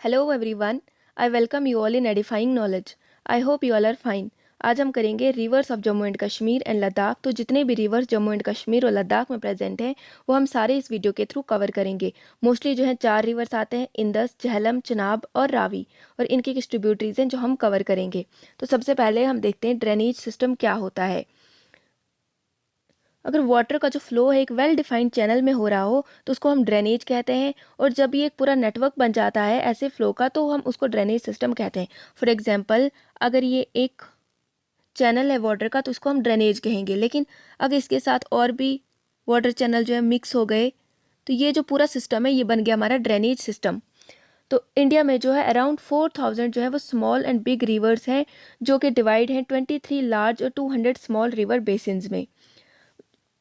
Hello everyone, I welcome you all in edifying knowledge. I hope you all are fine. आज हम करेंगे rivers of Jammu and Kashmir and Ladakh. तो जितने भी reverse Jammu and Kashmir और लद्दाख में प्रेजेंट हैं वो हम सारे इस वीडियो के थ्रू कवर करेंगे। मोस्टली जो है 4 रिवर्स आते हैं, इंदस, झेलम, चनाब और रावी, और इनकी कुछ ट्रिब्यूटरीज हैं जो हम कवर करेंगे। तो सबसे पहले हम देखते हैं ड्रेनेज सिस्टम क्या होता है। अगर वाटर का जो फ्लो है एक वेल डिफाइंड चैनल में हो रहा हो तो उसको हम ड्रेनेज कहते हैं, और जब ये एक पूरा नेटवर्क बन जाता है ऐसे फ्लो का तो हम उसको ड्रेनेज सिस्टम कहते हैं। फॉर एग्जांपल, अगर ये एक चैनल है वाटर का तो उसको हम ड्रेनेज कहेंगे, लेकिन अगर इसके साथ और भी वाटर चैनल जो है मिक्स हो गए तो ये जो पूरा सिस्टम है ये बन गया हमारा ड्रेनेज सिस्टम। तो इंडिया में जो है अराउंड 4000 जो है वो स्मॉल एंड बिग रिवर्स हैं, जो कि डिवाइड हैं 23 लार्ज और 200 स्मॉल रिवर बेसिन्स में।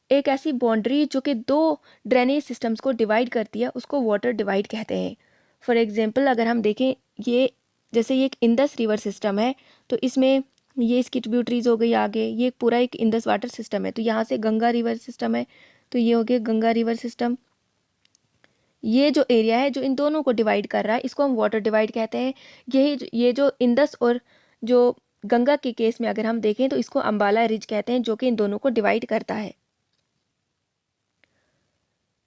एक ऐसी बाउंड्री जो कि दो ड्रेनेज सिस्टम्स को डिवाइड करती है उसको वाटर डिवाइड कहते हैं। फॉर एग्जांपल, अगर हम देखें, ये जैसे ये एक इंदस रिवर सिस्टम है तो इसमें ये इसकी ट्रिब्यूटरीज हो गई आगे, ये पूरा एक इंदस वाटर सिस्टम है। तो यहाँ से गंगा रिवर सिस्टम है तो ये हो गया गंगा रिवर सिस्टम। ये जो एरिया है जो इन दोनों को डिवाइड कर रहा है इसको हम वाटर डिवाइड कहते हैं। ये जो इंदस और जो गंगा के केस में अगर हम देखें तो इसको अम्बाला रिज कहते हैं, जो कि इन दोनों को डिवाइड करता है।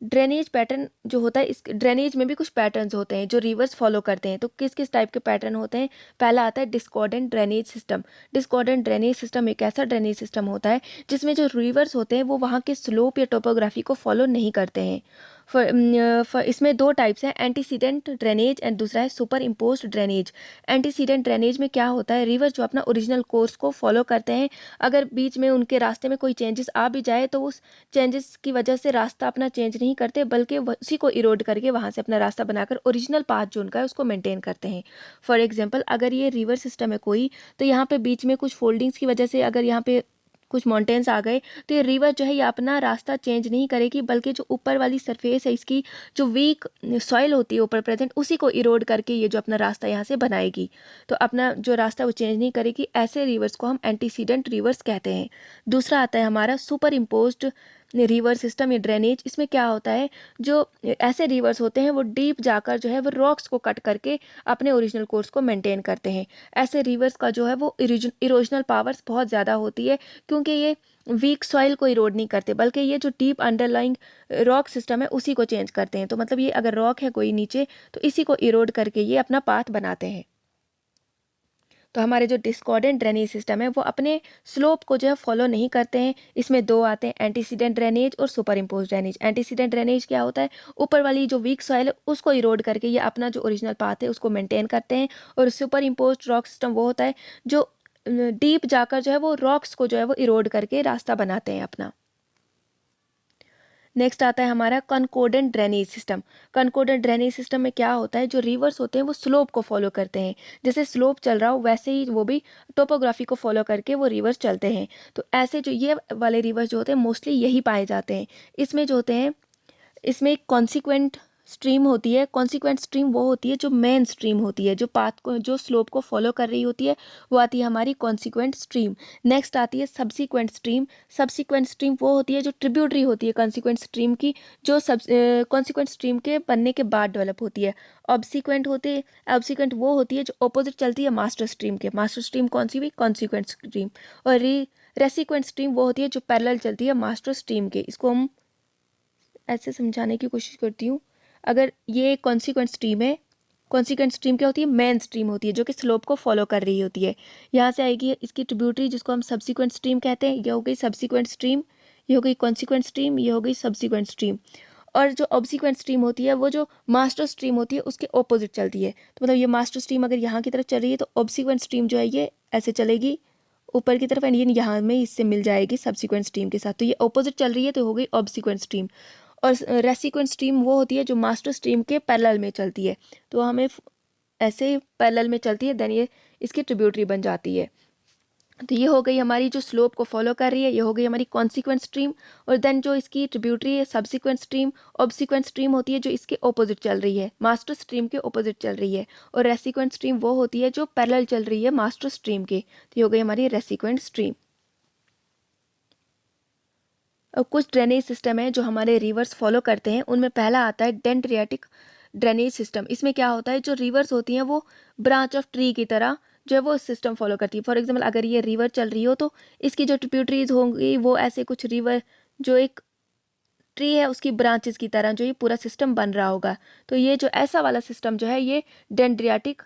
ड्रेनेज पैटर्न जो होता है, इस ड्रेनेज में भी कुछ पैटर्न्स होते हैं जो रिवर्स फॉलो करते हैं। तो किस किस टाइप के पैटर्न होते हैं? पहला आता है discordant drainage system. Discordant drainage system एक ऐसा ड्रेनेज सिस्टम होता है जिसमें जो रिवर्स होते हैं वो वहाँ के स्लोप या टोपोग्राफी को फॉलो नहीं करते हैं। इसमें दो टाइप्स हैं, एंटीसीडेंट ड्रेनेज एंड दूसरा है super imposed drainage. Antecedent drainage में क्या होता है, रिवर जो अपना ओरिजिनल कोर्स को फॉलो करते हैं, अगर बीच में उनके रास्ते में कोई चेंजेस आ भी जाए तो उस चेंजेस की वजह से रास्ता अपना चेंज नहीं करते, बल्कि उसी को इरोड करके वहाँ से अपना रास्ता बनाकर ओरिजिनल पाथ जो उनका है उसको मेंटेन करते हैं। फॉर एग्जांपल, अगर ये रिवर सिस्टम है कोई, तो यहाँ पे बीच में कुछ फोल्डिंग्स की वजह से अगर यहाँ पे कुछ माउंटेन्स आ गए तो ये रिवर जो है ये अपना रास्ता चेंज नहीं करेगी, बल्कि जो ऊपर वाली सरफेस है इसकी जो वीक सॉइल होती है ऊपर प्रेजेंट उसी को इरोड करके ये जो अपना रास्ता यहाँ से बनाएगी। तो अपना जो रास्ता वो चेंज नहीं करेगी। ऐसे रिवर्स को हम एंटीसीडेंट रिवर्स कहते हैं। दूसरा आता है हमारा सुपर इम्पोज्ड रिवर सिस्टम या ड्रेनेज। इसमें क्या होता है, जो ऐसे रिवर्स होते हैं वो डीप जाकर जो है वो रॉक्स को कट करके अपने ओरिजिनल कोर्स को मेंटेन करते हैं। ऐसे रिवर्स का जो है वो इरोजनल पावर्स बहुत ज़्यादा होती है, क्योंकि ये वीक सॉइल को इरोड नहीं करते, बल्कि ये जो डीप अंडरलाइंग रॉक सिस्टम है उसी को चेंज करते हैं। तो मतलब ये अगर रॉक है कोई नीचे तो इसी को इरोड करके ये अपना पाथ बनाते हैं। तो हमारे जो डिस्कॉर्डेंट ड्रेनेज सिस्टम है वो अपने स्लोप को जो है फॉलो नहीं करते हैं। इसमें दो आते हैं, एंटीसीडेंट ड्रेनेज और super impose drainage. Antecedent drainage क्या होता है, ऊपर वाली जो वीक सॉइल है उसको इरोड करके ये अपना जो ओरिजिनल पाथ है उसको मेंटेन करते हैं। और सुपर इम्पोज रॉक सिस्टम वो होता है जो डीप जाकर जो है वो रॉक्स को जो है वो इरोड करके रास्ता बनाते हैं अपना। नेक्स्ट आता है हमारा कनकोर्डेंट ड्रेनेज सिस्टम। कनकोर्डेंट ड्रेनेज सिस्टम में क्या होता है, जो रिवर्स होते हैं वो स्लोप को फॉलो करते हैं। जैसे स्लोप चल रहा हो वैसे ही वो भी टोपोग्राफी को फॉलो करके वो रिवर्स चलते हैं। तो ऐसे जो ये वाले रिवर्स जो होते हैं मोस्टली यही पाए जाते हैं। इसमें जो होते हैं, इसमें एक कॉन्सिक्वेंट स्ट्रीम होती है। कॉन्सिक्वेंट स्ट्रीम वो होती है जो मेन स्ट्रीम होती है, जो पाथ को जो स्लोप को फॉलो कर रही होती है, वो आती है हमारी कॉन्सिक्वेंट स्ट्रीम। नेक्स्ट आती है सब्सिक्वेंट स्ट्रीम। सब्सिक्वेंट स्ट्रीम वो होती है जो ट्रिब्यूटरी होती है कॉन्सिक्वेंट स्ट्रीम की, जो कॉन्सिक्वेंट स्ट्रीम के बनने के बाद डेवलप होती है। ऑब्सिक्वेंट वो होती है जो ऑपोजिट चलती है मास्टर स्ट्रीम के। मास्टर स्ट्रीम कौन सी हुई, कॉन्सिक्वेंट स्ट्रीम। और रेसिक्वेंट स्ट्रीम वो होती है जो पैरेलल चलती है मास्टर स्ट्रीम के। इसको हम ऐसे समझाने की कोशिश करती हूँ। अगर ये कॉन्सिक्वेंट स्ट्रीम है, कॉन्सिक्वेंट स्ट्रीम क्या होती है, मेन स्ट्रीम होती है जो कि स्लोप को फॉलो कर रही होती है। यहाँ से आएगी इसकी ट्रिब्यूटरी जिसको हम सब्सिक्वेंट स्ट्रीम कहते हैं। ये हो गई सब्सिक्वेंट स्ट्रीम, ये हो गई कॉन्सिक्वेंट स्ट्रीम, ये हो गई सब्सिक्वेंट स्ट्रीम। और जो ऑब्सिक्वेंट स्ट्रीम होती है वो जो मास्टर स्ट्रीम होती है उसके ऑपोजिट चलती है। तो मतलब ये मास्टर स्ट्रीम अगर यहाँ की तरफ चल रही है तो ऑब्सिक्वेंट स्ट्रीम जो है ये ऐसे चलेगी ऊपर की तरफ, एंड ये यहाँ में इससे मिल जाएगी सब्सिक्वेंट स्ट्रीम के साथ। तो ये ऑपोजिट चल रही है तो हो गई ऑब्सिक्वेंट स्ट्रीम। और रेसिक्वेंट स्ट्रीम वो होती है जो मास्टर स्ट्रीम के पैरेलल में चलती है। तो हमें ऐसे पैरेलल में चलती है, देन ये इसकी ट्रिब्यूटरी बन जाती है। तो ये हो गई हमारी जो स्लोप को फॉलो कर रही है, ये हो गई हमारी कॉन्सिक्वेंट स्ट्रीम। और देन जो इसकी ट्रिब्यूटरी है सब्सिक्वेंट स्ट्रीम। ऑब्सिक्वेंट स्ट्रीम होती है जो इसके ऑपोजिट चल रही है, मास्टर स्ट्रीम के ऑपोजिट चल रही है। और रेसिक्वेंट स्ट्रीम वो होती है जो पैरेलल चल रही है मास्टर स्ट्रीम के। तो ये हो गई हमारी रेसिक्वेंट स्ट्रीम। और कुछ ड्रेनेज सिस्टम है जो हमारे रिवर्स फॉलो करते हैं, उनमें पहला आता है डेंड्रियाटिक ड्रेनेज सिस्टम, इसमें क्या होता है, जो रिवर्स होती हैं वो ब्रांच ऑफ ट्री की तरह जो है वो सिस्टम फॉलो करती है। फॉर एग्जाम्पल अगर ये रिवर चल रही हो तो इसकी जो ट्रिब्यूटरीज होंगी वो ऐसे कुछ रिवर जो एक ट्री है उसकी ब्रांचेस की तरह जो ये पूरा सिस्टम बन रहा होगा। तो ये जो ऐसा वाला सिस्टम जो है ये डेंड्रियाटिक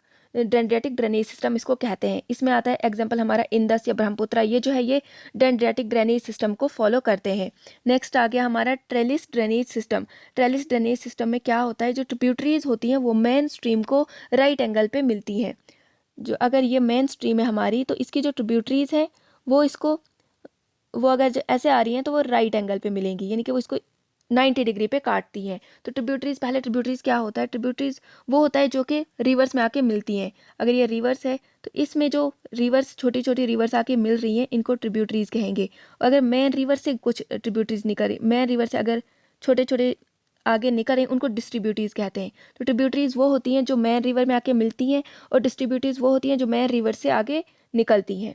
ड्रेनेज सिस्टम इसको कहते हैं। इसमें आता है एग्जांपल हमारा इंदस या ब्रह्मपुत्र, ये जो है ये डेंड्रियाटिक ड्रेनेज सिस्टम को फॉलो करते हैं। नेक्स्ट आ गया हमारा trellis drainage system. Trellis drainage system में क्या होता है, जो ट्रिब्यूटरीज होती हैं वो मेन स्ट्रीम को राइट एंगल पे मिलती हैं। जो अगर ये मेन स्ट्रीम है हमारी तो इसकी जो ट्रिब्यूटरीज है वो अगर ऐसे आ रही हैं तो वो राइट एंगल पे मिलेंगी, यानी कि वो इसको 90 डिग्री पे काटती हैं। तो ट्रिब्यूटरीज, पहले ट्रिब्यूटरीज क्या होता है, ट्रिब्यूटरीज वो होता है जो कि रिवर्स में आके मिलती हैं। अगर ये रिवर्स है तो इसमें जो रिवर्स छोटी छोटी रिवर्स आके मिल रही हैं इनको ट्रिब्यूटरीज कहेंगे। अगर मेन रिवर से कुछ ट्रिब्यूटरीज निकल रही, मेन रिवर से अगर छोटे छोटे आगे निकल रहे हैं उनको डिस्ट्रीब्यूटरीज कहते हैं। तो ट्रिब्यूटरीज वो होती हैं जो मेन रिवर में आके मिलती हैं और डिस्ट्रीब्यूटरीज वो होती हैं जो मेन रिवर से आगे निकलती हैं।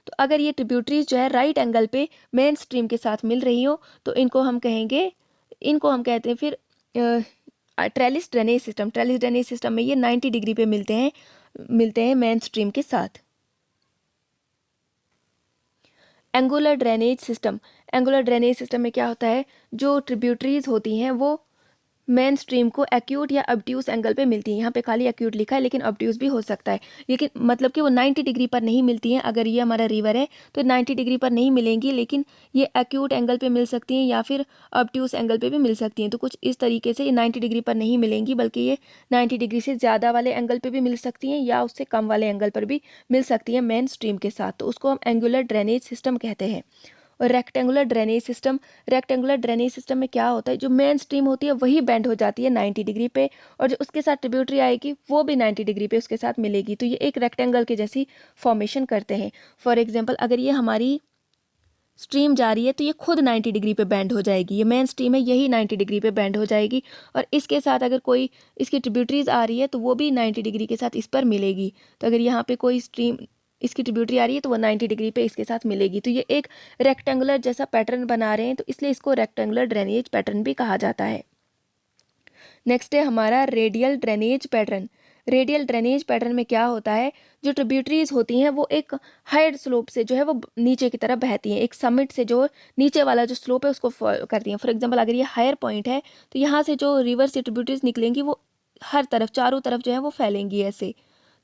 तो अगर ये ट्रिब्यूटरीज जो है राइट एंगल पे मेन स्ट्रीम के साथ मिल रही हो तो इनको हम कहते हैं फिर trellis drainage system. Trellis drainage system में ये 90 डिग्री पे मिलते हैं मेन स्ट्रीम के साथ। Angular drainage system. Angular drainage system में क्या होता है, जो ट्रिब्यूटरीज होती हैं वो मेन स्ट्रीम को एक्यूट या ऑब्ट्यूज एंगल पे मिलती है। यहाँ पे खाली एक्यूट लिखा है लेकिन ऑब्ट्यूज भी हो सकता है, लेकिन मतलब कि वो 90 डिग्री पर नहीं मिलती हैं। अगर ये हमारा रिवर है तो 90 डिग्री पर नहीं मिलेंगी, लेकिन ये एक्यूट एंगल पे मिल सकती हैं या फिर ऑब्ट्यूज एंगल पे भी मिल सकती हैं। तो कुछ इस तरीके से ये 90 डिग्री पर नहीं मिलेंगी, बल्कि ये 90 डिग्री से ज़्यादा वाले एंगल पर भी मिल सकती हैं या उससे कम वाले एंगल पर भी मिल सकती हैं मेन स्ट्रीम के साथ। तो उसको हम एंगुलर ड्रेनेज सिस्टम कहते हैं। और rectangular drainage system, rectangular drainage system में क्या होता है, जो मेन स्ट्रीम होती है वही बेंड हो जाती है 90 डिग्री पे और जो उसके साथ ट्रिब्यूटरी आएगी वो भी 90 डिग्री पे उसके साथ मिलेगी। तो ये एक रेक्टेंगल के जैसी फॉर्मेशन करते हैं। फॉर एग्जांपल अगर ये हमारी स्ट्रीम जा रही है तो ये खुद 90 डिग्री पे बेंड हो जाएगी, ये मेन स्ट्रीम है यही 90 डिग्री पे बेंड हो जाएगी और इसके साथ अगर कोई इसकी ट्रिब्यूटरीज आ रही है तो वो भी 90 डिग्री के साथ इस पर मिलेगी। तो अगर यहाँ पे कोई स्ट्रीम इसकी ट्रिब्यूटरी आ रही है तो वो 90 डिग्री पे इसके साथ मिलेगी। तो ये एक रेक्टेंगुलर जैसा पैटर्न बना रहे हैं, तो इसलिए इसको रेक्टेंगुलर ड्रेनेज पैटर्न भी कहा जाता है। नेक्स्ट है हमारा radial drainage pattern. Radial drainage pattern में क्या होता है, जो ट्रिब्यूटरीज होती हैं वो एक हाइड स्लोप से जो है वो नीचे की तरफ बहती हैं, एक समिट से जो नीचे वाला जो स्लोप है उसको फॉलो करती हैं। फॉर एग्जांपल अगर ये हायर पॉइंट है तो यहाँ से जो रिवर से ट्रिब्यूटरीज निकलेंगी वो हर तरफ चारों तरफ जो है वो फैलेंगी ऐसे।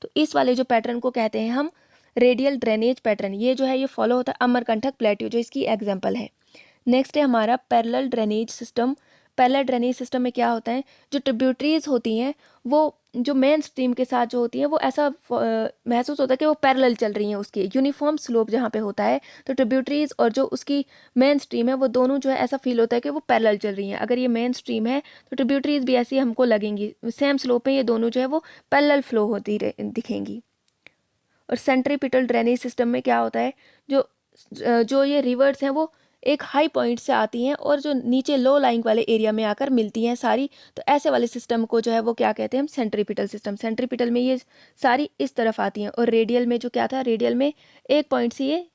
तो इस वाले जो पैटर्न को कहते हैं हम रेडियल ड्रेनेज पैटर्न। ये जो है ये फॉलो होता है अमरकंटक प्लेट्यू जो इसकी एग्जांपल है। नेक्स्ट है हमारा parallel drainage system. Parallel drainage system में क्या होता है, जो ट्रिब्यूटरीज होती हैं वो जो मेन स्ट्रीम के साथ जो होती हैं वो ऐसा महसूस होता है कि वो पैरेलल चल रही हैं, उसके यूनिफॉर्म स्लोप जहाँ पे होता है तो ट्रिब्यूटरीज और जो उसकी मेन स्ट्रीम है वो दोनों जो है ऐसा फील होता है कि वो पैरेलल चल रही हैं। अगर ये मेन स्ट्रीम है तो ट्रिब्यूटरीज भी ऐसी हमको लगेंगी, सेम स्लोप में ये दोनों जो है वो पैरेलल फ्लो होती दिखेंगी। और सेंट्रीपिटल ड्रेनेज सिस्टम में क्या होता है, जो ये रिवर्स हैं वो एक हाई पॉइंट से आती हैं और जो नीचे लो लाइंग वाले एरिया में आकर मिलती हैं सारी। तो ऐसे वाले सिस्टम को जो है वो क्या कहते हैं हम, सेंट्रीपिटल सिस्टम। सेंट्रीपिटल में ये सारी इस तरफ आती हैं और रेडियल में जो क्या था, रेडियल में एक पॉइंट से ये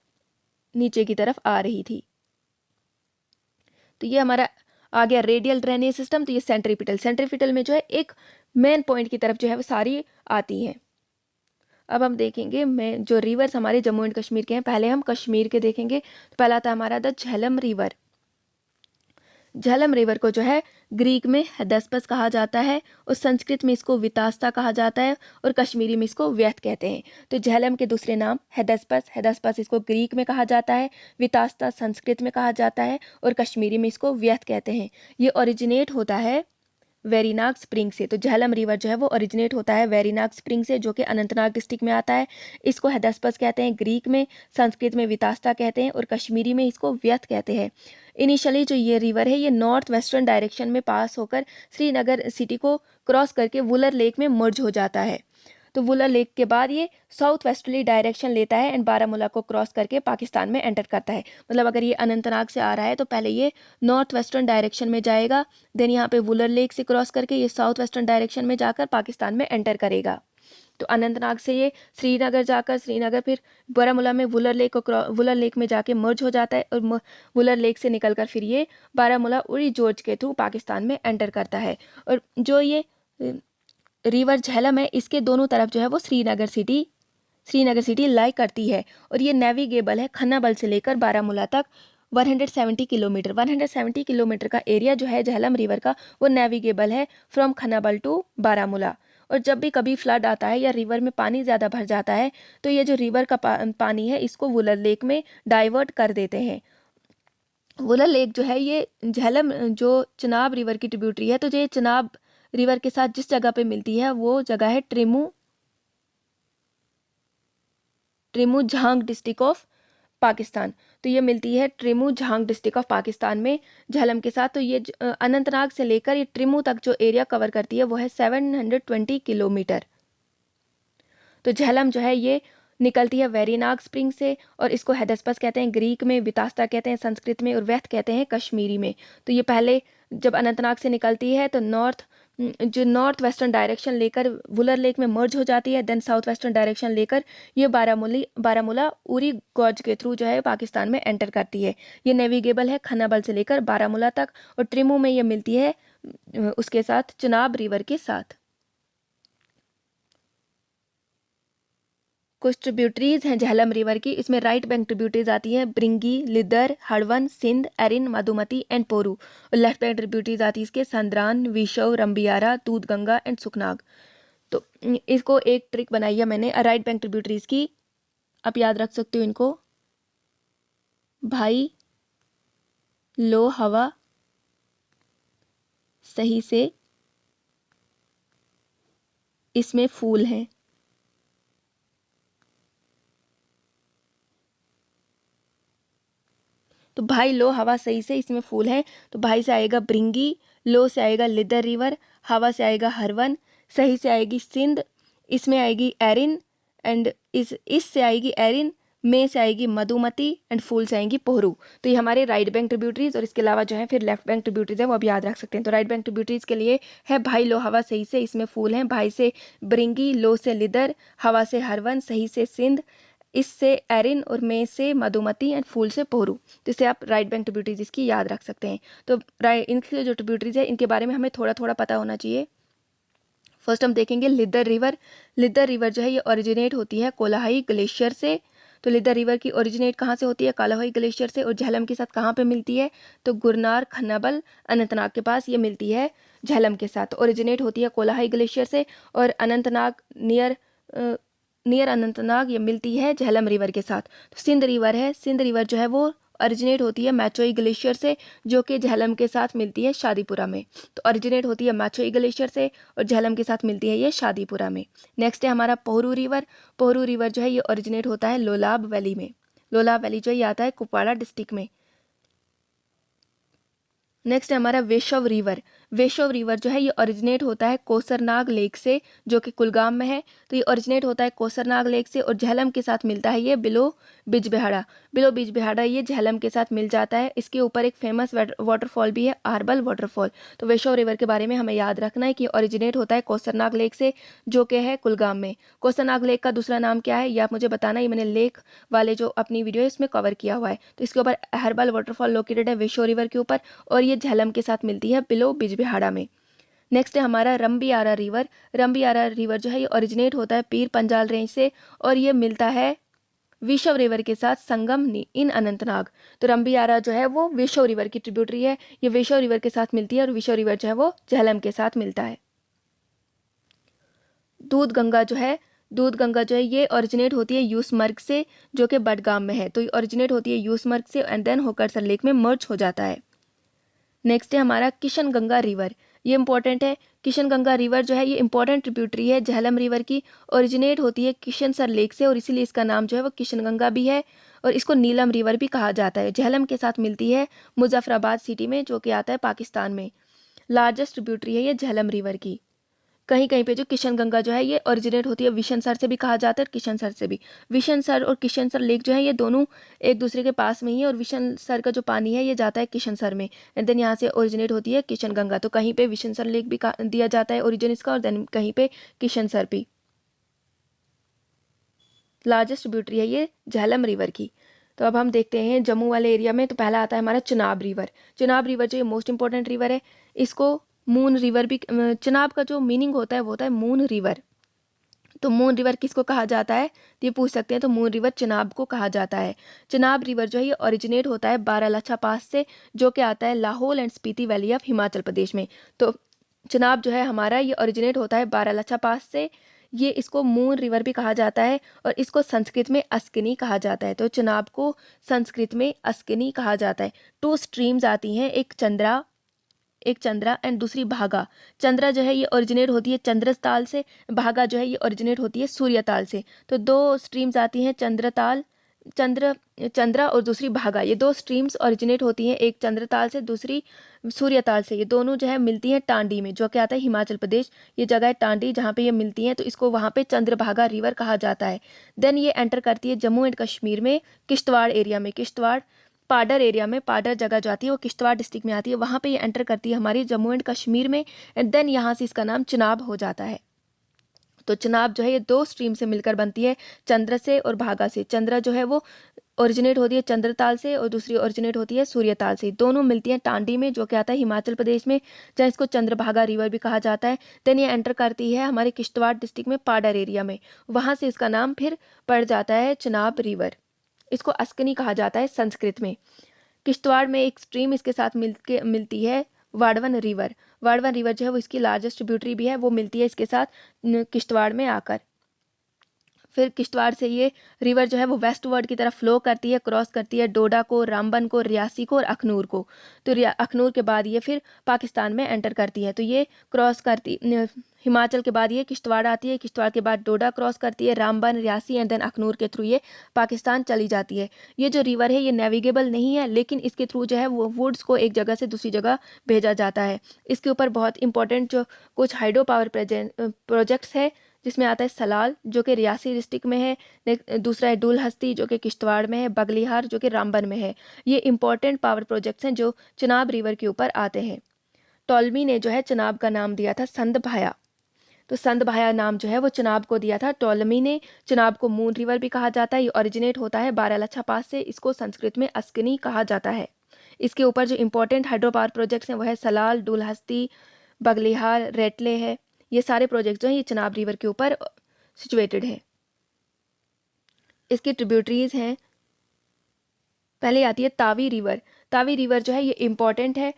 नीचे की तरफ आ रही थी। तो ये हमारा आ गया रेडियल ड्रेनेज सिस्टम। तो ये सेंट्रीपिटल, सेंट्रीपिटल में जो है एक मेन पॉइंट की तरफ जो है वो सारी आती हैं। अब हम देखेंगे जो रिवर्स हमारे जम्मू एंड कश्मीर के हैं, पहले हम कश्मीर के देखेंगे। तो पहला था हमारा the Jhelum river. Jhelum river को जो है ग्रीक में हेदस्पस कहा जाता है और संस्कृत में इसको वितास्ता कहा जाता है और कश्मीरी में इसको व्यथ कहते हैं। तो झेलम के दूसरे नाम हेदस्पस, हेदस्पस इसको ग्रीक में कहा जाता है, वितास्ता संस्कृत में कहा जाता है और कश्मीरी में इसको व्यथ कहते हैं। ये ओरिजिनेट होता है वेरीनाग स्प्रिंग से। तो झेलम रिवर जो है वो ओरिजिनेट होता है वेरीनाग स्प्रिंग से जो कि अनंतनाग डिस्ट्रिक्ट में आता है। इसको हेदस्पस कहते हैं ग्रीक में, संस्कृत में वितास्ता कहते हैं और कश्मीरी में इसको व्यथ कहते हैं। इनिशियली जो ये रिवर है ये नॉर्थ वेस्टर्न डायरेक्शन में पास होकर श्रीनगर सिटी को क्रॉस करके वुलर लेक में मर्ज हो जाता है। तो वुलर लेक के बाद ये साउथ वेस्टर्ली डायरेक्शन लेता है एंड बारामूला को क्रॉस करके पाकिस्तान में एंटर करता है। मतलब अगर ये अनंतनाग से आ रहा है तो पहले ये नॉर्थ वेस्टर्न डायरेक्शन में जाएगा, देन यहाँ पे वुलर लेक से क्रॉस करके ये साउथ वेस्टर्न डायरेक्शन में जाकर पाकिस्तान में एंटर करेगा। तो अनंतनाग से ये श्रीनगर जाकर श्रीनगर फिर बारामूला में वुलर लेक वुलर लेक में जाके मर्ज हो जाता है, और वुलर लेक से निकलकर फिर ये बारामूला उरी जोर्ज के थ्रू पाकिस्तान में एंटर करता है। और जो ये रिवर झेलम है इसके दोनों तरफ जो है वो श्रीनगर सिटी लाई करती है, और ये नेविगेबल है खन्नाबल से लेकर बारामूला तक 170 किलोमीटर। 170 किलोमीटर का एरिया जो है झेलम रिवर का वो नेविगेबल है फ्रॉम खन्नाबल टू बारामूला। और जब भी कभी फ्लड आता है या रिवर में पानी ज़्यादा भर जाता है तो ये जो रिवर का पानी है इसको वुलर लेक में डाइवर्ट कर देते हैं। वुलर लेक जो है ये झेलम जो चिनाब रिवर की ट्रिब्यूटरी है, तो जो ये चिनाब रिवर के साथ जिस जगह पे मिलती है वो जगह है ट्रिमू झांग डिस्ट्रिक्ट ऑफ पाकिस्तान। तो ये मिलती है ट्रिमू झांग डिस्ट्रिक्ट ऑफ पाकिस्तान में झेलम के साथ। तो ये अनंतनाग से लेकर ये ट्रिमू तक जो एरिया कवर करती है वो है 720 किलोमीटर। तो झेलम जो है ये निकलती है वेरीनाग स्प्रिंग से, और इसको हेडेस्पस कहते हैं ग्रीक में, वितास्ता कहते हैं संस्कृत में, और वेथ कहते हैं कश्मीरी में। तो ये पहले जब अनंतनाग से निकलती है तो नॉर्थ वेस्टर्न डायरेक्शन लेकर वुलर लेक में मर्ज हो जाती है, देन साउथ वेस्टर्न डायरेक्शन लेकर ये बारामूला उरी गॉर्ज के थ्रू जो है पाकिस्तान में एंटर करती है। ये नेविगेबल है खन्नाबल से लेकर बारामूला तक, और ट्रिमू में ये मिलती है उसके साथ चिनाब रिवर के साथ। कुछ ट्रिब्यूटरीज हैं झेलम रिवर की, इसमें राइट बैंक ट्रिब्यूटरीज आती हैं ब्रिंगी, लिदर, हड़वन, सिंध, एरिन, मधुमती एंड पोरू। और लेफ्ट बैंक ट्रिब्यूटरीज आती है इसके संद्रान, विशव, रंबियारा, दूध गंगा एंड सुखनाग। तो इसको एक ट्रिक बनाई है मैंने राइट बैंक ट्रिब्यूटरीज की, आप याद रख सकते हो इनको। भाई लो हवा सही से इसमें फूल हैं। तो भाई लो हवा सही से इसमें फूल है, तो भाई से आएगा ब्रिंगी, लो से आएगा लिदर रिवर, हवा से आएगा हरवन, सही से आएगी सिंध, इसमें आएगी एरिन, एंड इस से आएगी एरिन, में से आएगी मधुमती एंड फूल से आएंगी पोहरू। तो ये हमारे राइट बैंक ट्रिब्यूटरीज, और इसके अलावा जो है फिर लेफ्ट बैंक ट्रिब्यूटरीज है वो आप याद रख सकते हैं। तो राइट बैंक ट्रिब्यूटरीज के लिए है भाई लो हवा सही से इसमें फूल हैं, भाई से ब्रिंगी, लो से लिदर, हवा से हरवन, सही से सिंध, इससे एरिन, और में से मधुमती एंड फूल से पोहरू। जिससे आप राइट बैंक ट्रिब्यूटरीज इसकी याद रख सकते हैं। तो इनकी जो ट्रिब्यूटरीज है इनके बारे में हमें थोड़ा थोड़ा पता होना चाहिए। फर्स्ट हम देखेंगे लिदर रिवर। लिदर रिवर जो है ये ओरिजिनेट होती है कोलाहाई ग्लेशियर से। तो लिदर रिवर की ओरिजिनेट कहाँ से होती है? कोलाहाई ग्लेशियर से। और झेलम के साथ कहाँ पे मिलती है? तो गुरनार, खन्नाबल, अनंतनाग के पास ये मिलती है झेलम के साथ। ओरिजिनेट होती है कोलाहाई ग्लेशियर से, और अनंतनाग नियर अनंतनाग ये मिलती है झेलम रिवर के साथ। तो सिंध रिवर है, सिंध रिवर जो है वो ओरिजिनेट होती है मैचोई ग्लेशियर से, जो कि झेलम के साथ मिलती है शादीपुरा में। तो ओरिजिनेट होती है मैचोई ग्लेशियर से और झेलम के साथ मिलती है ये शादीपुरा में। नेक्स्ट है हमारा पोहरू रिवर। पोहरू रिवर जो है ये ओरिजिनेट होता है लोलाब वैली में। लोलाब वैली जो है ये आता है कुपवाड़ा डिस्ट्रिक्ट में। नेक्स्ट है हमारा वेशव रिवर। वेशव रिवर जो है ये ओरिजिनेट होता है कोसरनाग लेक से, जो कि कुलगाम में है। तो ये ओरिजिनेट होता है कोसरनाग लेक से, और झेलम के साथ मिलता है ये बिलो बिजबिहाड़ा। बिलो बिजबिहाड़ा ये झेलम के साथ मिल जाता है। इसके ऊपर एक फेमस वाटरफॉल भी है, आहरबल वाटरफॉल। तो वेशव रिवर के बारे में हमें याद रखना है कि ओरिजिनेट होता है कोसरनाग लेक से, जो कि है कुलगाम में। कोसरनाग लेक का दूसरा नाम क्या है ये आप मुझे बताना, ये मैंने लेक वाले जो अपनी वीडियो है इसमें कवर किया हुआ है। तो इसके ऊपर आहरबल वाटरफॉल लोकेटेड है वेशव रिवर के ऊपर, और ये झेलम के साथ मिलती है बिलो बिजबिहाड़ा में। नेक्स्ट है हमारा रंबियारा रिवर। रंबियारा रिवर जो है ये ओरिजिनेट होता है पीर पंजाल रेंज से, और ये मिलता है विशव रिवर के साथ संगम इन अनंतनाग। तो रंबियारा जो है वो विशव रिवर की ट्रिब्यूटरी है, ये विशव रिवर के साथ मिलती है, और विशव रिवर जो है वो झेलम के साथ मिलता है। दूध गंगा जो है ये ओरिजिनेट होती है यूसमर्ग से, जो कि बडगाम में है। तो ये ओरिजिनेट होती है यूसमर्ग से एंड देन होकर सर लेक में मर्ज हो जाता है। नेक्स्ट है हमारा किशन गंगा रिवर। ये इंपॉर्टेंट है। किशन गंगा रिवर जो है ये इंपॉर्टेंट ट्रिब्यूटरी है झेलम रिवर की। ओरिजिनेट होती है किशन सर लेक से, और इसीलिए इसका नाम जो है वो किशन गंगा भी है, और इसको नीलम रिवर भी कहा जाता है। झेलम के साथ मिलती है मुजफ्फराबाद सिटी में, जो कि आता है पाकिस्तान में। लार्जेस्ट ट्रिब्यूटरी है ये झेलम रिवर की। कहीं कहीं पे जो किशन गंगा जो है ये ओरिजिनेट होती है विशन सर से भी कहा जाता है, और किशन सर से भी। विशन सर और किशन सर लेक जो है ये दोनों एक दूसरे के पास में ही है, और विशन सर का जो पानी है ये जाता है किशन सर में, एंड देन यहाँ से ओरिजिनेट होती है किशन गंगा। तो कहीं पे विशन सर लेक भी दिया जाता है ओरिजिन इसका, और देन कहीं पे किशन सर भी। लार्जेस्ट ट्रिब्यूटरी है ये झेलम रिवर की। तो अब हम देखते हैं जम्मू वाले एरिया में, तो पहला आता है हमारा चिनाब रिवर। चिनाब रिवर जो ये मोस्ट इंपॉर्टेंट रिवर है, इसको मून रिवर भी, चिनाब का जो मीनिंग होता है वो होता है मून रिवर। तो मून रिवर किसको कहा जाता है, तो ये पूछ सकते हैं, तो मून रिवर चिनाब को कहा जाता है। चिनाब रिवर जो है ये ओरिजिनेट होता है बारालाचा पास से, जो कि आता है Lahaul and Spiti valley of Himachal Pradesh में। तो चिनाब जो है हमारा ये ओरिजिनेट होता है बारालाचा पास से। ये इसको मून रिवर भी कहा जाता है और इसको संस्कृत में अस्किनी कहा जाता है। तो चिनाब को संस्कृत में अस्किनी कहा जाता है। 2 स्ट्रीम्स आती हैं, एक चंद्रा एंड दूसरी भागा। चंद्रा जो है ये ओरिजिनेट होती है चंद्रताल से, भागा जो है ये ओरिजिनेट होती है सूर्यताल से। तो 2 स्ट्रीम्स आती हैं, चंद्रा और दूसरी भागा। ये 2 स्ट्रीम्स ओरिजिनेट होती हैं, एक चंद्रताल से दूसरी सूर्यताल से। ये दोनों जो है मिलती हैं टांडी में, जो कि आता है हिमाचल प्रदेश। ये जगह है टांडी जहाँ पे ये मिलती हैं, तो इसको वहाँ पे चंद्रभागा रिवर कहा जाता है। देन ये एंटर करती है जम्मू एंड कश्मीर में किश्तवाड़ एरिया में, किश्तवाड़ पाडर एरिया में, पाडर जगह जो आती है वो किश्तवाड़ डिस्ट्रिक्ट में आती है, वहाँ पे ये एंटर करती है हमारी जम्मू एंड कश्मीर में। एंड देन यहाँ से इसका नाम चिनाब हो जाता है। तो चिनाब जो है ये 2 स्ट्रीम से मिलकर बनती है, चंद्र से और भागा से। चंद्र जो है वो ओरिजिनेट होती है चंद्रताल से और दूसरी ओरिजिनेट होती है सूर्यताल से। दोनों मिलती हैं टांडी में, जो कि आता है हिमाचल प्रदेश में, जहाँ इसको चंद्रभागा रिवर भी कहा जाता है। देन ये एंटर करती है हमारे किश्तवाड़ डिस्ट्रिक्ट में पाडर एरिया में, वहाँ से इसका नाम फिर पड़ जाता है चिनाब रिवर। इसको अस्कनी कहा जाता है संस्कृत में। किश्तवाड़ में एक स्ट्रीम इसके साथ मिलती है, वाडवन रिवर। वाडवन रिवर जो है वो इसकी लार्जेस्ट ट्रिब्यूटरी भी है, वो मिलती है इसके साथ किश्तवाड़ में आकर। फिर किश्तवाड़ से ये रिवर जो है वो वेस्ट वर्ड की तरफ फ्लो करती है, क्रॉस करती है डोडा को, रामबन को, रियासी को और अखनूर को। तो अखनूर के बाद ये फिर पाकिस्तान में एंटर करती है। तो ये क्रॉस करती हिमाचल के बाद ये किश्तवाड़ आती है, किश्तवाड़ के बाद डोडा क्रॉस करती है, रामबन, रियासी एंड देन अखनूर के थ्रू ये पाकिस्तान चली जाती है। ये जो रिवर है ये नेविगेबल नहीं है, लेकिन इसके थ्रू जो है वो वुड्स को एक जगह से दूसरी जगह भेजा जाता है। इसके ऊपर बहुत इंपॉर्टेंट जो कुछ हाइड्रो पावर प्रोजेक्ट्स है, जिसमें आता है सलाल जो कि रियासी डिस्ट्रिक्ट में है, दूसरा है डूल हस्ती जो कि किश्तवाड़ में है, बगलिहार जो कि रामबन में है। ये इंपॉर्टेंट पावर प्रोजेक्ट्स हैं जो चिनाब रिवर के ऊपर आते हैं। टॉलमी ने जो है चिनाब का नाम दिया था संदभाया। तो संदभाया नाम जो है वो चिनाब को दिया था टॉलमी ने। चिनाब को मून रिवर भी कहा जाता है। ये ओरिजिनेट होता है बारालाचा पास से, इसको संस्कृत में अस्कनी कहा जाता है। इसके ऊपर जो इंपॉर्टेंट हाइड्रो पावर प्रोजेक्ट्स हैं वो है सलाल, डुलहस्ती, बगलिहार, रेटले है। ये सारे प्रोजेक्ट जो हैं ये चिनाब रिवर के ऊपर सिचुएटेड है। इसकी ट्रिब्यूटरीज हैं, पहले आती है तावी रिवर। तावी रिवर जो है ये इंपॉर्टेंट है।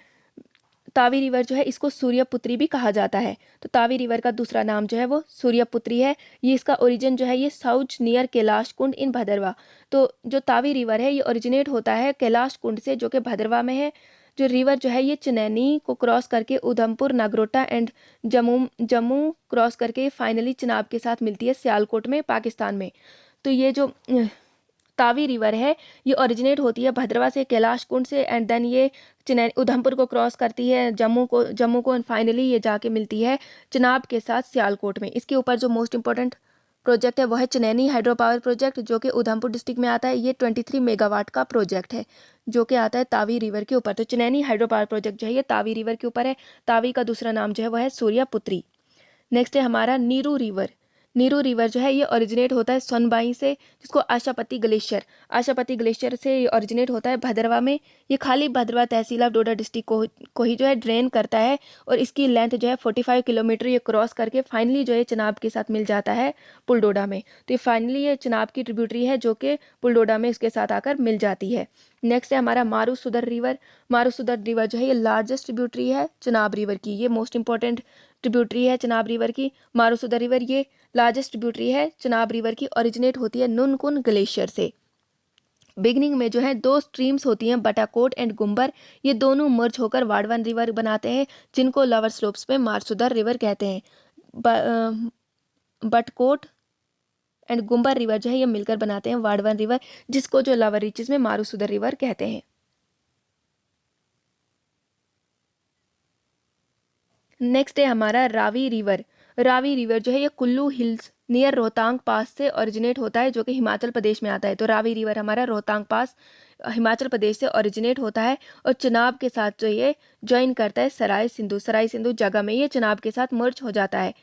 तावी रिवर जो है इसको सूर्यपुत्री भी कहा जाता है। तो तावी रिवर का दूसरा नाम जो है वो सूर्यपुत्री है। ये इसका ओरिजिन जो है ये साउथ नियर कैलाश कुंड इन भदरवा। तो जो तावी रिवर है ये ओरिजिनेट होता है कैलाश कुंड से, जो कि भदरवा में है। जो रिवर जो है ये चनैनी को क्रॉस करके उधमपुर, नागरोटा एंड जम्मू क्रॉस करके फाइनली चिनाब के साथ मिलती है सियालकोट में, पाकिस्तान में। तो ये जो तावी रिवर है ये ओरिजिनेट होती है भद्रवा से, कैलाश कुंड से, एंड देन ये उधमपुर को क्रॉस करती है जम्मू को एंड फाइनली ये जाके मिलती है चिनाब के साथ सियालकोट में। इसके ऊपर जो मोस्ट इंपॉर्टेंट प्रोजेक्ट है वो है चनैनी हाइड्रो पावर प्रोजेक्ट, जो कि उधमपुर डिस्ट्रिक्ट में आता है। ये 23 मेगावाट का प्रोजेक्ट है, जो कि आता है तावी रिवर के ऊपर। तो चनैनी हाइड्रो पावर प्रोजेक्ट जो है ये तावी रिवर के ऊपर है। तावी का दूसरा नाम जो है वो है सूर्यपुत्री। नेक्स्ट है हमारा नीरू रिवर। नीरू रिवर जो है ये ओरिजिनेट होता है सोनबाई से, जिसको आशापति ग्लेशियर से ये ओरिजिनेट होता है भदरवा में। ये खाली भदरवा तहसील ऑफ डोडा डिस्ट्रिक्ट को ही जो है ड्रेन करता है, और इसकी लेंथ जो है 45 किलोमीटर ये क्रॉस करके फाइनली जो है चिनाब के साथ मिल जाता है पुलडोडा में। तो ये फाइनली ये चिनाब की ट्रिब्यूटरी है जो कि पुलडोडा में इसके साथ आकर मिल जाती है। नेक्स्ट है हमारा मारूसुदर रिवर। मारूसुदर रिवर जो है ये लार्जेस्ट ट्रिब्यूटरी है चिनाब रिवर की। ये मोस्ट इंपॉर्टेंट ट्रिब्यूटरी है चिनाब रिवर की। मारूसुदर रिवर ये लार्जेस्ट ट्रिब्यूटरी है चिनाब रिवर की, ओरिजिनेट होती है नुनकुन ग्लेशियर से। बिगनिंग में जो है 2 स्ट्रीम्स होती हैं, बटाकोट एंड गुम्बर। ये दोनों मर्ज होकर वाडवन रिवर बनाते हैं, जिनको लवर स्लोप्स पे मारूसुदर रिवर कहते हैं। बटकोट एंड गुम्बर रिवर जो है ये मिलकर बनाते हैं वाडवन रिवर, जिसको जो लवर रीचेस में मारूसुदर रिवर कहते हैं। नेक्स्ट है हमारा रावी रिवर। रावी रिवर जो है ये कुल्लू हिल्स नियर रोहतांग पास से ओरिजिनेट होता है, जो कि हिमाचल प्रदेश में आता है। तो रावी रिवर हमारा रोहतांग पास हिमाचल प्रदेश से ओरिजिनेट होता है, और चिनाब के साथ जो ये ज्वाइन करता है सराय सिंधु जगह में, ये चिनाब के साथ मर्ज हो जाता है।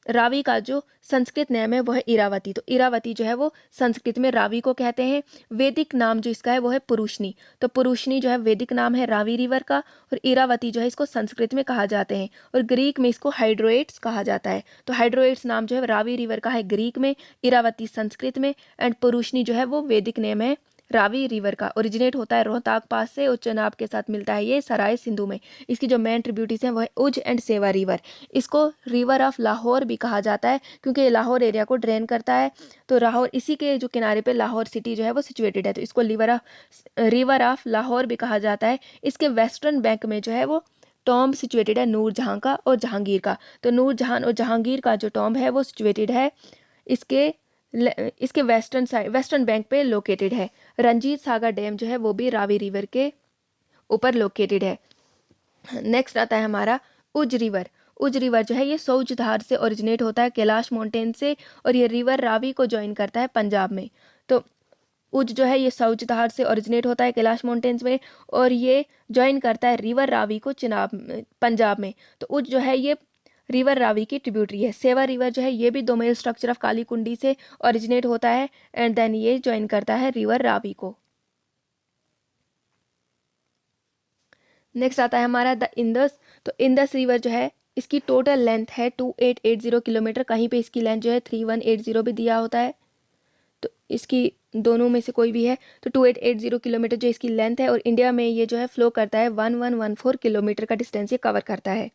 रावी का जो संस्कृत नाम है वो है इरावती। तो इरावती जो है वो संस्कृत में रावी को कहते हैं। वैदिक नाम जो इसका है वो है पुरुषनी। तो पुरुषनी जो है वैदिक नाम है रावी रिवर का, और इरावती जो है इसको संस्कृत में कहा जाते हैं, और ग्रीक में इसको हाइड्रोएट्स कहा जाता है। तो हाइड्रोएट्स नाम जो है रावी रिवर का है ग्रीक में, इरावती संस्कृत में, एंड पुरुषनी जो है वो वैदिक नेम है रावी रिवर का। ओरिजिनेट होता है रोहताक पास से और चनाब के साथ मिलता है ये सराय सिंधु में। इसकी जो मेन ट्रिब्यूटरीज हैं वो है उज एंड सेवा रिवर। इसको रिवर ऑफ लाहौर भी कहा जाता है क्योंकि ये लाहौर एरिया को ड्रेन करता है। तो लाहौर इसी के जो किनारे पे लाहौर सिटी जो है वो सिचुएटेड है, तो इसको रिवर ऑफ लाहौर भी कहा जाता है। इसके वेस्टर्न बैंक में जो है वो टॉम्ब सिचुएटेड है नूरजहां का और जहांगीर का। तो नूरजहां और जहांगीर का जो टॉम्ब है वो सिचुएटेड है इसके वेस्टर्न बैंक पे लोकेटेड है। रंजीत सागर डैम जो है वो भी रावी रिवर के ऊपर लोकेटेड है। नेक्स्ट आता है हमारा उज रिवर। उज रिवर जो है ये सौजधार से ओरिजिनेट होता है, कैलाश माउंटेन से, और ये रिवर रावी को ज्वाइन करता है पंजाब में। तो उज जो है ये सौजधार से ओरिजिनेट होता है कैलाश माउंटेन्स में, और ये ज्वाइन करता है रिवर रावी को पंजाब में। तो उज जो है ये रिवर रावी की ट्रिब्यूटरी है। सेवा रिवर जो है ये भी 2 मेल स्ट्रक्चर ऑफ काली कुंडी से ओरिजिनेट होता है, एंड देन ये ज्वाइन करता है रिवर रावी को। नेक्स्ट आता है हमारा द इंदस। तो इंदस रिवर जो है इसकी टोटल लेंथ है 2880 किलोमीटर, कहीं पे इसकी लेंथ जो है 3180 भी दिया होता है, तो इसकी दोनों में से कोई भी है। तो 2880 किलोमीटर जो इसकी लेंथ है, और इंडिया में ये जो है फ्लो करता है 1114 किलोमीटर का डिस्टेंस ये कवर करता है।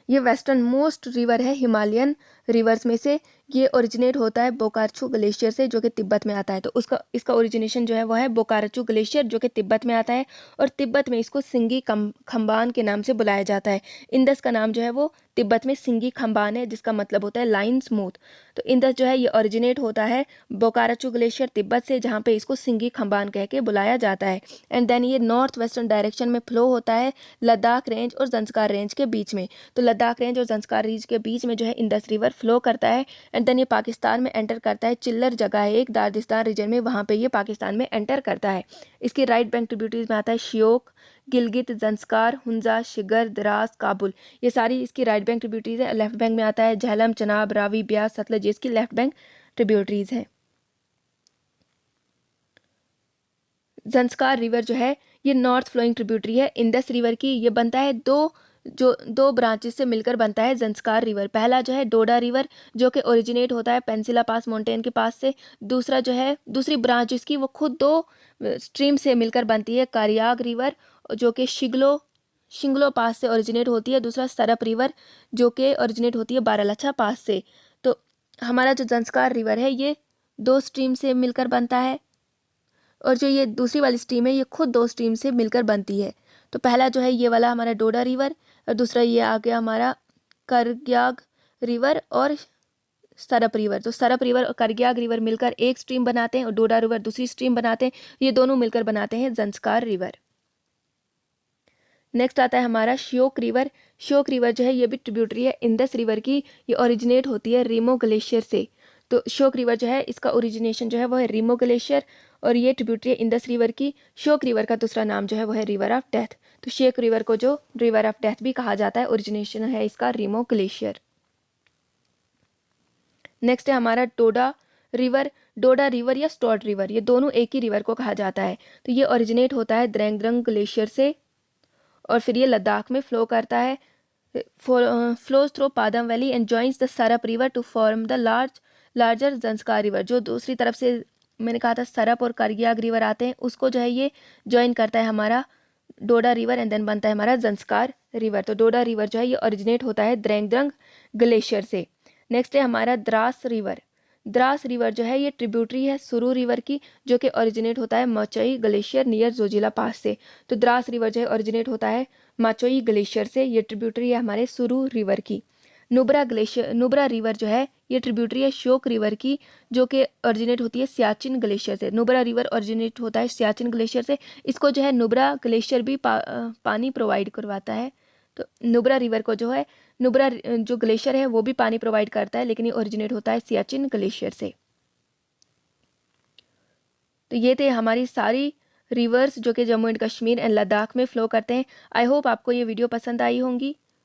ये वेस्टर्न मोस्ट रिवर है हिमालयन रिवर्स में से। ये ओरिजिनेट होता है बोकार्चू ग्लेशियर से जो कि तिब्बत में आता है। तो इसका ओरिजिनेशन जो है वो है बोकार्चू ग्लेशियर जो कि तिब्बत में आता है, और तिब्बत में इसको सिंगी खम्बान के नाम से बुलाया जाता है। इंदस का नाम जो है वो तिब्बत में सिंगी खम्बान है, जिसका मतलब होता है लाइन स्मूथ। तो इंदस जो है ये ओरिजिनेट होता है बोकार्चू ग्लेशियर तिब्बत से, जहाँ पे इसको सिंगी खम्बान कह के बुलाया जाता है। एंड देन ये नॉर्थ वेस्टर्न डायरेक्शन में फ्लो होता है लद्दाख रेंज और जंस्कार रेंज के बीच में। तो लद्दाख रेंज और जंस्कार रेंज के बीच में जो है इंदस रिवर फ्लो करता है, एंड देन ये पाकिस्तान में एंटर करता है। चिल्लर जगह है एक दार्जिस्तान रीजन में, वहाँ पे ये पाकिस्तान में एंटर करता है। इसकी राइट बैंक ट्रिब्यूटरीज में आता है श्योक, गिलगित, जंस्कार, हुंजा, शिगर, द्रास, काबुल। ये सारी इसकी राइट बैंक ट्रिब्यूटरीज है। लेफ्ट बैंक में आता है झेलम, चनाब, रावी, ब्यास, सतलज, इसकी लेफ्ट बैंक ट्रिब्यूटरीज है। जंस्कार रिवर जो है ये नॉर्थ फ्लोइंग ट्रिब्यूटरी है इंदस रिवर की। ये बनता है दो ब्रांचेस से मिलकर बनता है जंस्कार रिवर। पहला जो है डोडा रिवर जो कि ओरिजिनेट होता है पेंसिला पास माउंटेन के पास से। दूसरा जो है दूसरी ब्रांच जिसकी वो खुद 2 स्ट्रीम से मिलकर बनती है, कारियाग रिवर जो कि शिंगलो पास से ओरिजिनेट होती है। दूसरा सरप रिवर जो कि ओरिजिनेट होती है बारालाचा पास से। तो हमारा जो जंस्कार रिवर है ये 2 स्ट्रीम से मिलकर बनता है, और जो ये दूसरी वाली स्ट्रीम है ये खुद 2 स्ट्रीम से मिलकर बनती है। तो पहला जो है ये वाला हमारा डोडा रिवर, और दूसरा ये आ गया हमारा करग्याग रिवर और सरप रिवर। तो सरप रिवर और करग्याग रिवर मिलकर एक स्ट्रीम बनाते हैं, और डोडा रिवर दूसरी स्ट्रीम बनाते हैं। ये दोनों मिलकर बनाते हैं जंस्कार रिवर। नेक्स्ट आता है हमारा श्योक रिवर। श्योक रिवर जो है ये भी ट्रिब्यूटरी है इंदस रिवर की। ये ओरिजिनेट होती है रीमो ग्लेशियर से। तो श्योक रिवर जो है इसका ओरिजिनेशन जो है वो है रीमो ग्लेशियर, और ये ट्रिब्यूटरी है इंदस रिवर की। श्योक रिवर का दूसरा नाम जो है वो है रिवर ऑफ डेथ। तो श्योक रिवर को जो रिवर ऑफ डेथ भी कहा जाता है, ओरिजिनेशन है इसका रीमो ग्लेशियर। नेक्स्ट है हमारा डोडा रिवर या स्टॉर्ट रिवर। ये दोनों एक ही रिवर को कहा जाता है। तो ये ओरिजिनेट होता है द्रेंगद्रंग ग्लेशियर से, और फिर ये लद्दाख में फ्लो करता है, flows through Padum valley and joins the Sarap river to form the larger Zanskar river. जो दूसरी तरफ से मैंने कहा था सरप और करगियाग रिवर आते हैं, उसको जो है ये ज्वाइन करता है हमारा डोडा रिवर, एंड देन बनता है हमारा जंस्कार रिवर। तो डोडा रिवर जो है ये ओरिजिनेट होता है द्रेंगद्रंग ग्लेशियर से। नेक्स्ट है हमारा द्रास रिवर। द्रास रिवर जो है ये ट्रिब्यूटरी है सुरू रिवर की, जो कि ओरिजिनेट होता है माचोई ग्लेशियर नियर जोजिला पास से। तो द्रास रिवर जो है ओरिजिनेट होता है माचोई ग्लेशियर से। ये ट्रिब्यूटरी है हमारे सुरू रिवर की। नुब्रा रिवर जो है ये ट्रिब्यूटरी है श्योक रिवर की, जो कि ओरिजिनेट होती है सियाचिन ग्लेशियर से। नुब्रा रिवर ओरिजिनेट होता है सियाचिन ग्लेशियर से। इसको जो है नुब्रा ग्लेशियर भी पानी प्रोवाइड करवाता है। तो नुब्रा रिवर को जो है नुब्रा जो ग्लेशियर है वो भी पानी प्रोवाइड करता है, लेकिन ये ओरिजिनेट होता है सियाचिन ग्लेशियर से। तो ये थे हमारी सारी रिवर्स जो कि जम्मू एंड कश्मीर एंड लद्दाख में फ़्लो करते हैं। आई होप आपको ये वीडियो पसंद आई होंगी।